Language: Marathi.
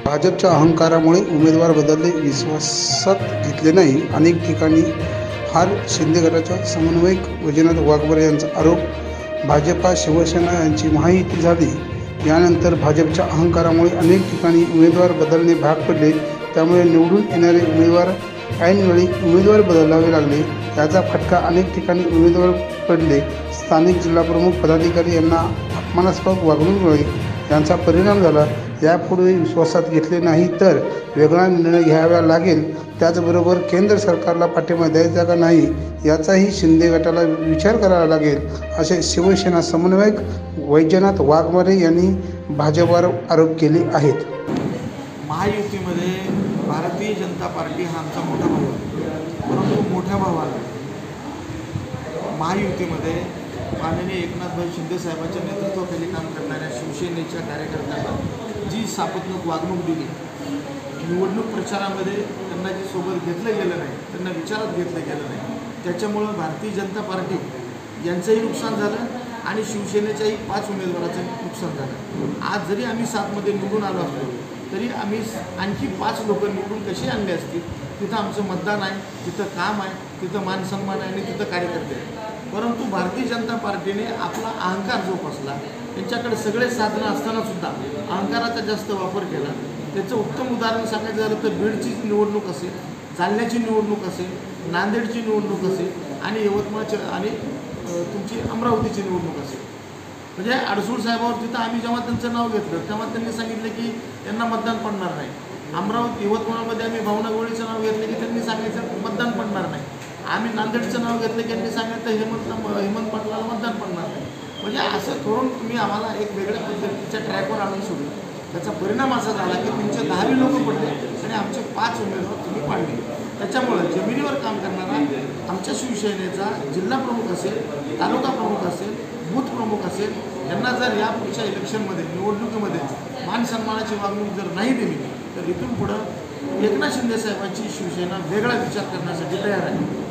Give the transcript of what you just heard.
भाजपच्या अहंकारामुळे उमेदवार बदलले, विश्वासात घेतले नाही. अनेक ठिकाणी हार. शिंदे गटाच्या समन्वयक वैजनाथ वाघमारे यांचा आरोप. भाजपा शिवसेना यांची महायुती झाली. यानंतर भाजपच्या अहंकारामुळे अनेक ठिकाणी उमेदवार बदलणे भाग पडले. त्यामुळे निवडून येणारे उमेदवार ऐनवेळी उमेदवार बदलावे लागले. याचा फटका अनेक ठिकाणी उमेदवार पडले. स्थानिक जिल्हाप्रमुख पदाधिकारी यांना अपमानास्पद वागणूक यांचा परिणाम झाला. यापुढे विश्वासात घेतले नाही तर वेगळा निर्णय घ्यावा लागेल. त्याचबरोबर केंद्र सरकारला पाठिंबा द्यायचा का नाही याचाही शिंदे गटाला विचार करावा लागेल, असे शिवसेना समन्वयक वैजनाथ वाघमारे यांनी भाजपवर आरोप केले आहेत. महायुतीमध्ये भारतीय जनता पार्टी हा आमचा मोठा भाऊ आहे, परंतु मोठ्या भावाला महायुतीमध्ये माननीय एकनाथभाई शिंदे साहेबांच्या नेतृत्वाखाली काम करणाऱ्या शिवसेनेच्या कार्यकर्त्यांना जी सापत्नक वागणूक दिली, निवडणूक प्रचारामध्ये त्यांना जे सोबत घेतलं गेलं नाही, त्यांना विचारात घेतलं गेलं नाही, त्याच्यामुळं भारतीय जनता पार्टी यांचंही नुकसान झालं आणि शिवसेनेच्याही 5 उमेदवाराचं नुकसान झालं. आज जरी आम्ही 7मध्ये निवडून आलो असलो तरी आम्ही आणखी 5 लोक निवडून कशी आणले असतील. तिथं आमचं मतदान आहे, तिथं काम आहे, तिथं मानसन्मान आहे आणि तिथं कार्यकर्ते आहेत. परंतु भारतीय जनता पार्टीने आपला अहंकार जोपासला. त्यांच्याकडे सगळे साधनं असतानासुद्धा अहंकाराचा जास्त वापर केला. त्याचं उत्तम उदाहरण सांगायचं झालं तर बीडची निवडणूक असेल, जालन्याची निवडणूक असेल, नांदेडची निवडणूक असेल आणि यवतमाळची आणि तुमची अमरावतीची निवडणूक असेल. म्हणजे अडसूळ साहेबावर तिथं आम्ही जेव्हा त्यांचं नाव घेतलं तेव्हा त्यांनी सांगितलं की त्यांना मतदान पडणार नाही. यवतमाळमध्ये आम्ही भावना गवळीचं नाव घेतलं की त्यांनी सांगायचं मतदान पडणार नाही. आम्ही नांदेडचं नाव घेतलं की त्यांनी सांगितलं हेमंत पाटलाला मतदान पडणार नाही. म्हणजे असं करून तुम्ही आम्हाला एक वेगळ्या पद्धतीच्या ट्रॅकवर आणून सोडलं. त्याचा परिणाम असा झाला की तुमचे 10 लोक पडले आणि आमचे 5 उमेदवार तुम्ही पाडले. त्याच्यामुळं जमिनीवर काम करणारा आमच्या शिवसेनेचा जिल्हा प्रमुख असेल, तालुका प्रमुख असेल, बूथ प्रमुख असेल, यांना जर या पुढच्या इलेक्शनमध्ये निवडणुकीमध्ये मान सन्मानाची वागणूक जर नाही दिली तर इथून पुढं एकनाथ शिंदे साहेबांची शिवसेना वेगळा विचार करण्यासाठी तयार आहे.